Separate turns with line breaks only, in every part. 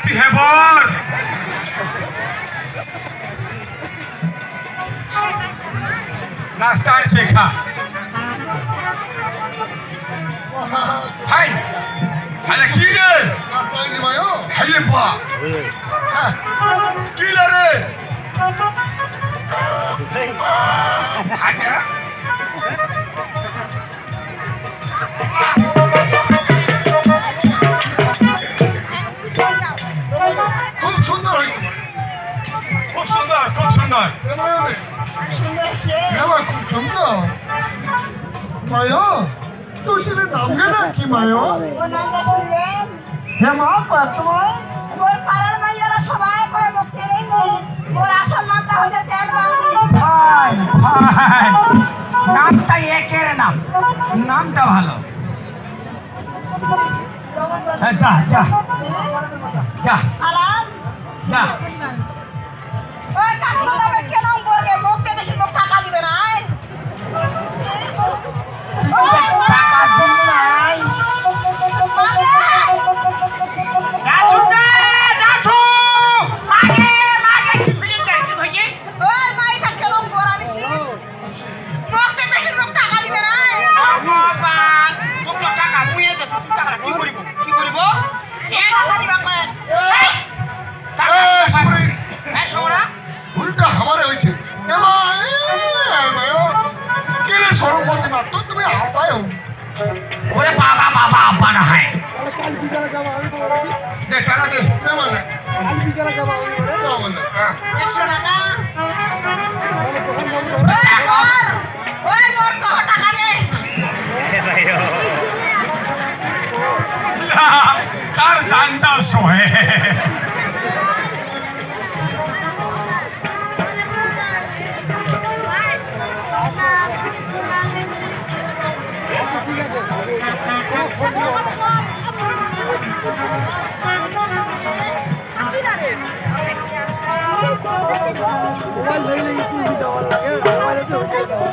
বিহেভর নাস্তা আর শেখা হাই হালে কি রে
নাস্তা নি মায়ো
হাইলে পা কি রে আচ্ছা
খুব সুন্দর হয়েছে
খুব সুন্দর খুব সুন্দর
এবার খুব সুন্দর মায়ো তুলসীর নাম কেনা কি মায়ো হে মা তোমার
ভাই ভাই নামটা একের নাম নামটা ভালো হ্যাঁ যা যা যা যা
ভুলটা আমারে হয়েছে কে রে সরম বলছে না তো তুমি আব্বায়ও
ওরে বাবা বাবা আব্বা না হয় দে টাকা দে
মানে
কার জানটা সোহে
মোবাইল ধরলে একটু যাওয়ার লাগে মোবাইলে তো হয়ে যাবে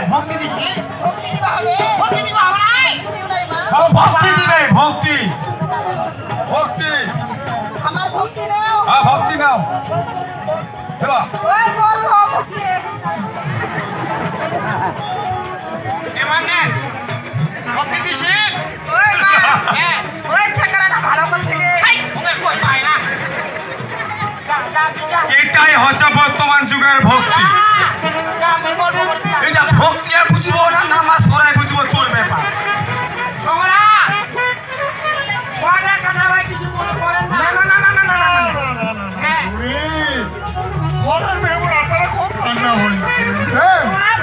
ভক্তি দিবি ভক্তি দিবে ভক্তি ভক্তি
আমার ভক্তি দেও
হ্যাঁ ভক্তি নাও দেবা
ওই বলতো ভক্তি দে
এমানে ভক্তি দিছি
ওই মা হ্যাঁ ওই ছাকরাটা ভালো করছে রে
ওকে কই পায় না এটাই হচ্ছে বর্তমান যুগের ভক্তি এটা ভক্তি আর বুঝবো না নামাজ পড়াই বুঝবো তোর ব্যাপার না না না না না না
খুব ঠান্ডা হল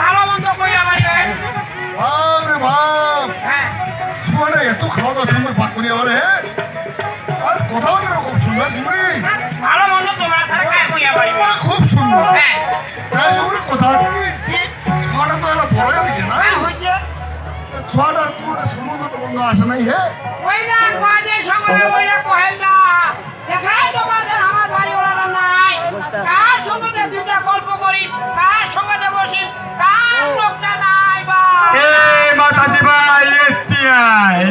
ভালো মন্দ কই আমার
বাপরে বাপ সুমানে এত খাওয়া দাওয়া সুন্দর পাক করি আবার হ্যাঁ আর কোথাও এরকম সুন্দর সুমরি
ভালো মন্দ তোমার সাথে খাই কই আমার
খুব সুন্দর
হ্যাঁ
তাই সুমরি কোথাও ছোয়াটা তো এলা বড় হয়েছে না
হইছে
ছোয়াটার তোমার সমুদ্র তো বন্ধ আসে নাই হ্যাঁ
ওই না কাজে সঙ্গে ওইয়া কহেন না দেখাই তোমাদের আমার বাড়ি ওরা নাই কার সঙ্গে দুটা গল্প করি কার সঙ্গে বসি কার লোকটা নাই বা এই মাতাজি ভাই এতিয়াই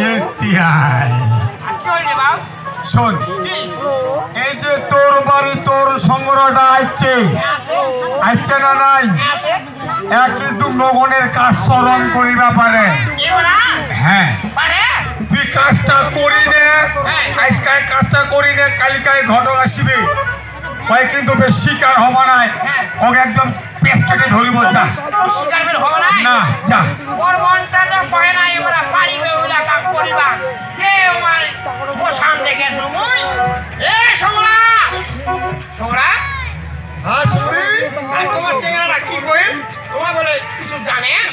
কইলে বাপ শোন এই যে তোর বাড়ি তোর সংগ্রহটা আইছে না নাই একই দু নগনের কাজ চরণ করিবা পারে হ্যাঁ তুই কাজটা করি নে আজকাল কাজটা করি নে কালিকায় ঘটক আসিবে ওই কিন্তু বেশ শিকার হবা নাই ওকে একদম পেস্টকে ধরিব যা শিকার হবা নাই না যা ওর মনটা তো কয় না এবারে পারিবে ওলা কাম করিবা কে আমার পোষান দেখে তুমি এ সমরা
হ্যাঁ সুমরি
আর তোমার চেঙ্গারা কি কই তোমার বলে কিছু জানেন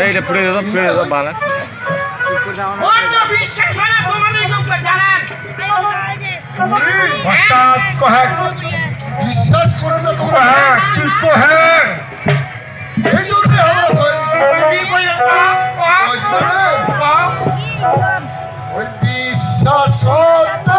এইটা পুড়ে দাও বালা
বন্ধ বিশ্বাস না তোমাদের লোক জানেন হঠাৎ কহে
বিশ্বাস করে না তোমরা শাশ্বত